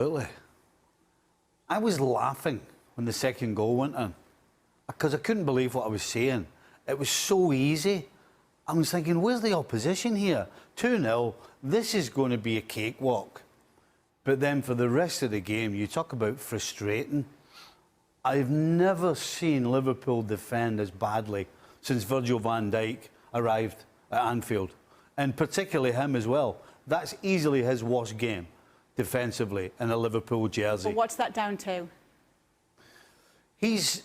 Absolutely. I was laughing when the second goal went in because I couldn't believe what I was seeing. It was so easy. I was thinking, where's the opposition here? 2-0, this is going to be a cakewalk. But then for the rest of the game, you talk about frustrating. I've never seen Liverpool defend as badly since Virgil van Dijk arrived at Anfield. And particularly him as well. That's easily his worst game defensively in a Liverpool jersey. But what's that down to? He's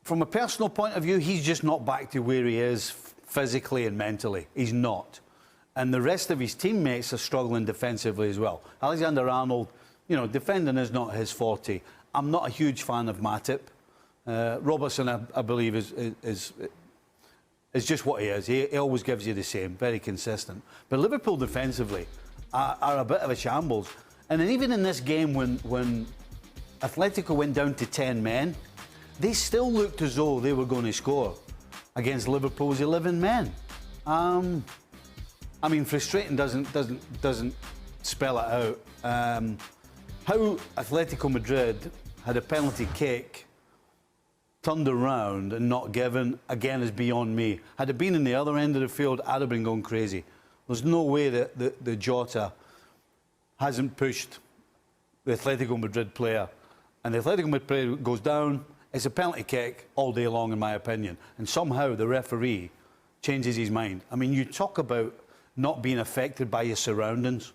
from a personal point of view, he's just not back to where he is physically and mentally. He's not. And the rest of his teammates are struggling defensively as well. Alexander-Arnold, you know, defending is not his forte. I'm not a huge fan of Matip. Robertson, I believe, is just what he is. He always gives you the same, very consistent. But Liverpool defensively are a bit of a shambles. And then even in this game when Atletico went down to 10 men, they still looked as though they were going to score against Liverpool's 11 men. I mean, frustrating doesn't spell it out. How Atletico Madrid had a penalty kick turned around and not given, again, is beyond me. Had it been in the other end of the field, I'd have been going crazy. There's no way that the Jota hasn't pushed the Atletico Madrid player. And the Atletico Madrid player goes down. It's a penalty kick all day long, in my opinion. And somehow the referee changes his mind. I mean, you talk about not being affected by your surroundings.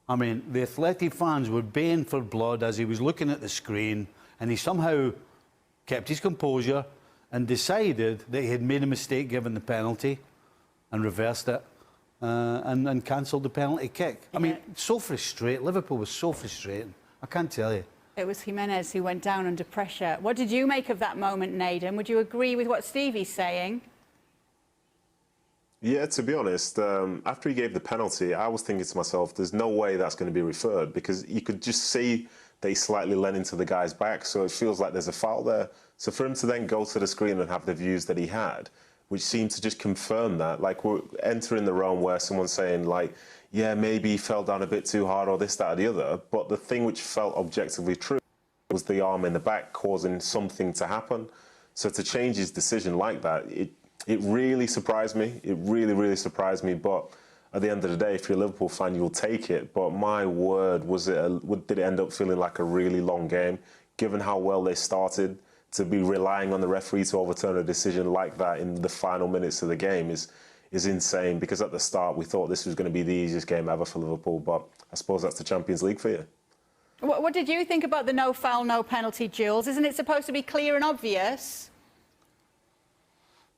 I mean, the Athletic fans were baying for blood as he was looking at the screen, and he somehow kept his composure and decided that he had made a mistake given the penalty and reversed it and cancelled the penalty kick. I mean, so frustrating. Liverpool was so frustrating. I can't tell you. It was Jimenez who went down under pressure. What did you make of that moment, Naden? Would you agree with what Stevie's saying? Yeah, to be honest, after he gave the penalty, I was thinking to myself, there's no way that's going to be referred, because you could just see they slightly leant into the guy's back, so it feels like there's a foul there. So for him to then go to the screen and have the views that he had, which seemed to just confirm that, like we're entering the realm where someone's saying, like, yeah, maybe he fell down a bit too hard or this, that or the other, but the thing which felt objectively true was the arm in the back causing something to happen. So to change his decision like that, it really surprised me. It really, really surprised me. But at the end of the day, if you're a Liverpool fan, you'll take it. But my word, did it end up feeling like a really long game, given how well they started? To be relying on the referee to overturn a decision like that in the final minutes of the game is insane, because at the start we thought this was going to be the easiest game ever for Liverpool, but I suppose that's the Champions League for you. What did you think about the no foul, no penalty, Jules? Isn't it supposed to be clear and obvious?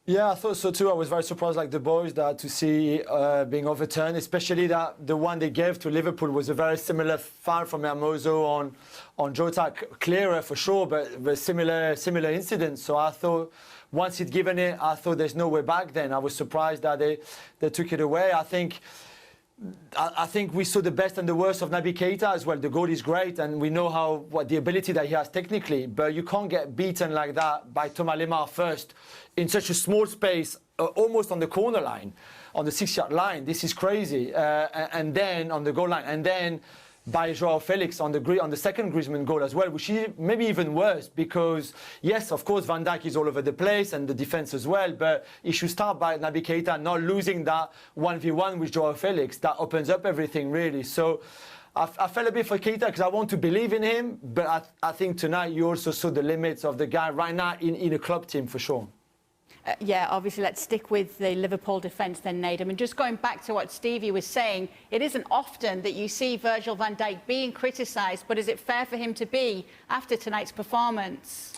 Yeah, I thought so too. I was very surprised, like the boys, that to see being overturned, especially that the one they gave to Liverpool was a very similar foul from Hermoso on Jota, clearer for sure, but similar incident. So I thought once he'd given it, I thought there's no way back then. I was surprised that they took it away. I think we saw the best and the worst of Naby Keita as well. The goal is great, and we know what the ability that he has technically, but you can't get beaten like that by Thomas Lemar first in such a small space, almost on the corner line, on the 6-yard line. This is crazy. And then on the goal line, and then by Joao Felix on the second Griezmann goal as well, which is maybe even worse, because yes, of course, Van Dijk is all over the place and the defense as well, but he should start by Naby Keita not losing that 1v1 with Joao Felix. That opens up everything, really. So I felt a bit for Keita because I want to believe in him, but I think tonight you also saw the limits of the guy right now in a club team for sure. Yeah, obviously, let's stick with the Liverpool defence then, Naden. And just going back to what Stevie was saying, it isn't often that you see Virgil van Dijk being criticised, but is it fair for him to be after tonight's performance?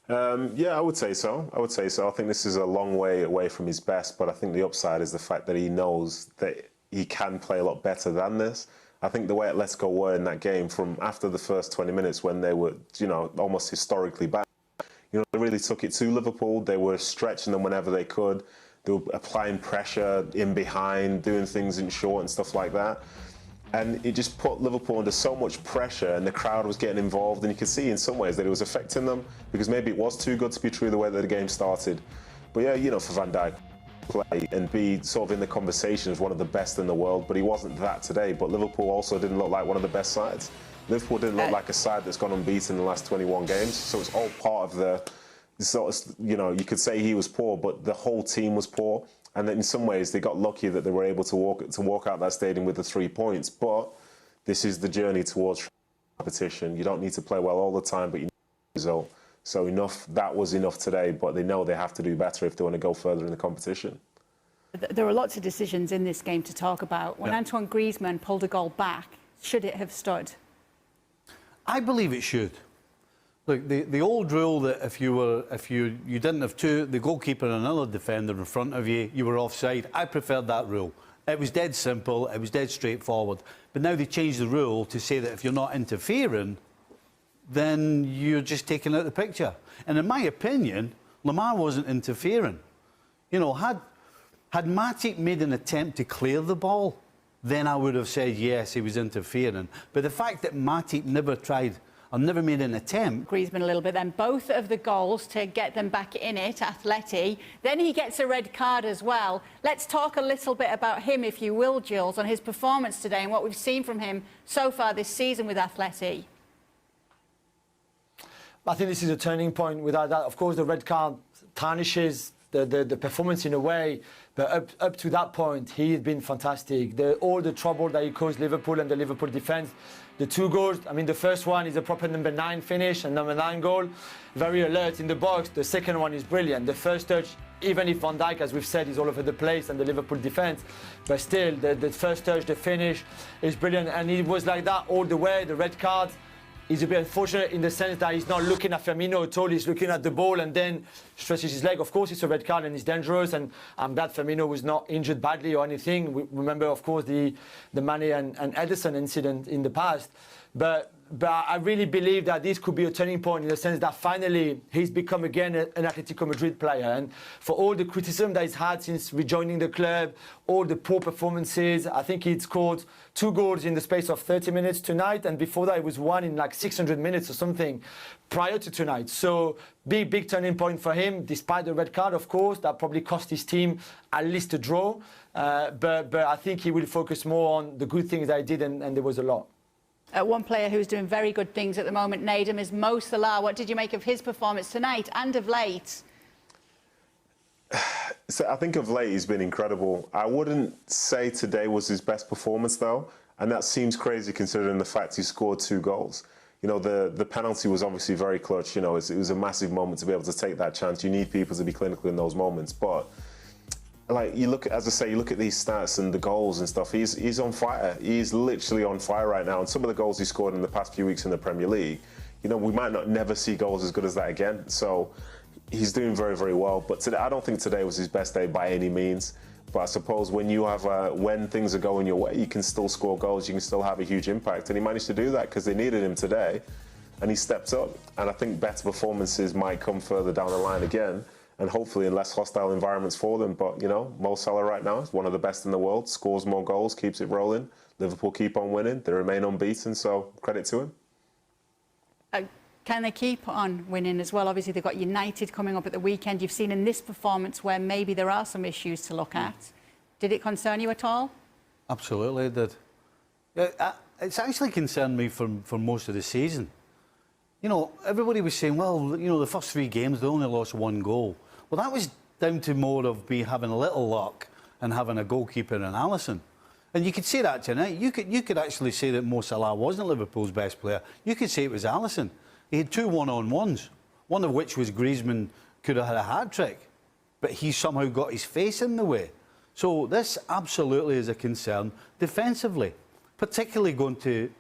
Yeah, I would say so. I think this is a long way away from his best, but I think the upside is the fact that he knows that he can play a lot better than this. I think the way Atletico were in that game from after the first 20 minutes when they were, you know, almost historically bad, you know, they really took it to Liverpool. They were stretching them whenever they could. They were applying pressure in behind, doing things in short and stuff like that. And it just put Liverpool under so much pressure, and the crowd was getting involved, and you could see in some ways that it was affecting them, because maybe it was too good to be true the way that the game started. But yeah, you know, for Van Dijk, play and be sort of in the conversation as one of the best in the world, but he wasn't that today. But Liverpool also didn't look like one of the best sides. Liverpool didn't look like a side that's gone unbeaten in the last 21 games, so it's all part of the sort of, you know, you could say he was poor, but the whole team was poor. And in some ways, they got lucky that they were able to walk out that stadium with the 3 points. But this is the journey towards competition. You don't need to play well all the time, but you need a result. So enough, that was enough today, but they know they have to do better if they want to go further in the competition. There are lots of decisions in this game to talk about. When Antoine Griezmann pulled a goal back, should it have stood? I believe it should. Look, the old rule that if you didn't have the goalkeeper and another defender in front of you, you were offside. I preferred that rule. It was dead simple. It was dead straightforward. But now they changed the rule to say that if you're not interfering, then you're just taking out the picture. And in my opinion, Lamar wasn't interfering. You know, had Matip made an attempt to clear the ball, then I would have said yes, he was interfering. But the fact that Matip never tried. I've never made an attempt. Griezmann a little bit then. Both of the goals to get them back in it, Atleti. Then he gets a red card as well. Let's talk a little bit about him, if you will, Jules, on his performance today and what we've seen from him so far this season with Atleti. I think this is a turning point. Without that, of course, the red card tarnishes the performance in a way, but up to that point, he's been fantastic. All the trouble that he caused Liverpool and the Liverpool defence. The 2 goals, I mean, the first one is a proper number 9 finish and number 9 goal. Very alert in the box. The second one is brilliant. The first touch, even if Van Dijk, as we've said, is all over the place and the Liverpool defence, but still, the first touch, the finish is brilliant. And it was like that all the way. The red card is a bit unfortunate in the sense that he's not looking at Firmino at all. He's looking at the ball and then stretches his leg. Of course, it's a red card and it's dangerous. And I'm glad Firmino was not injured badly or anything. We remember, of course, the Mane and Ederson incident in the past. But I really believe that this could be a turning point in the sense that finally he's become again an Atletico Madrid player. And for all the criticism that he's had since rejoining the club, all the poor performances, I think he'd scored 2 goals in the space of 30 minutes tonight. And before that, it was 1 in like 600 minutes or something prior to tonight. So big turning point for him, despite the red card, of course. That probably cost his team at least a draw. But I think he will focus more on the good things that he did, and there was a lot. One player who's doing very good things at the moment, Nedum, is Mo Salah. What did you make of his performance tonight and of late? So I think of late he's been incredible. I wouldn't say today was his best performance, though, and that seems crazy considering the fact he scored 2 goals. You know, the penalty was obviously very clutch. You know, it was a massive moment to be able to take that chance. You need people to be clinical in those moments, but like you look, as I say, you look at these stats and the goals and stuff. He's on fire. He's literally on fire right now. And some of the goals he scored in the past few weeks in the Premier League, you know, we might not never see goals as good as that again. So he's doing very, very well. But today, I don't think today was his best day by any means. But I suppose when you have when things are going your way, you can still score goals. You can still have a huge impact. And he managed to do that because they needed him today, and he stepped up. And I think better performances might come further down the line again, and hopefully in less hostile environments for them. But, you know, Mo Salah right now is one of the best in the world, scores more goals, keeps it rolling. Liverpool keep on winning. They remain unbeaten, so credit to him. Can they keep on winning as well? Obviously, they've got United coming up at the weekend. You've seen in this performance where maybe there are some issues to look at. Did it concern you at all? Absolutely, it did. It's actually concerned me for most of the season. You know, everybody was saying, well, you know, the first 3 games, they only lost 1 goal. Well, that was down to more of me having a little luck and having a goalkeeper in Alisson. And you could say that tonight. You could actually say that Mo Salah wasn't Liverpool's best player. You could say it was Alisson. He had 2 one-on-ones, one of which was Griezmann could have had a hat-trick, but he somehow got his face in the way. So this absolutely is a concern defensively, particularly going to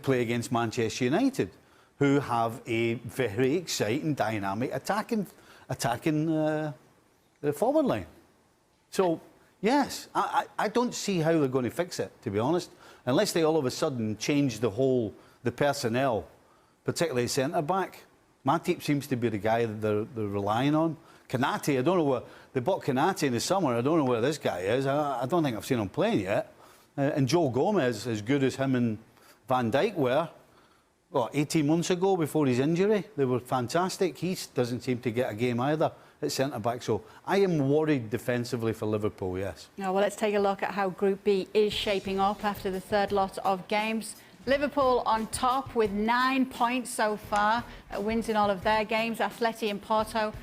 play against Manchester United, who have a very exciting, dynamic attacking the forward line. So, yes, I don't see how they're going to fix it, to be honest, unless they all of a sudden change the personnel, particularly centre-back. Matip seems to be the guy that they're relying on. Qanat, I don't know where... They bought Qanat in the summer. I don't know where this guy is. I don't think I've seen him playing yet. And Joe Gomez, as good as him and Van Dijk were, 18 months ago before his injury, they were fantastic. He doesn't seem to get a game either. at centre-back. So I am worried defensively for Liverpool, yes. Well, let's take a look at how Group B is shaping up after the third lot of games. Liverpool on top with 9 points so far, wins in all of their games. Atleti and Porto.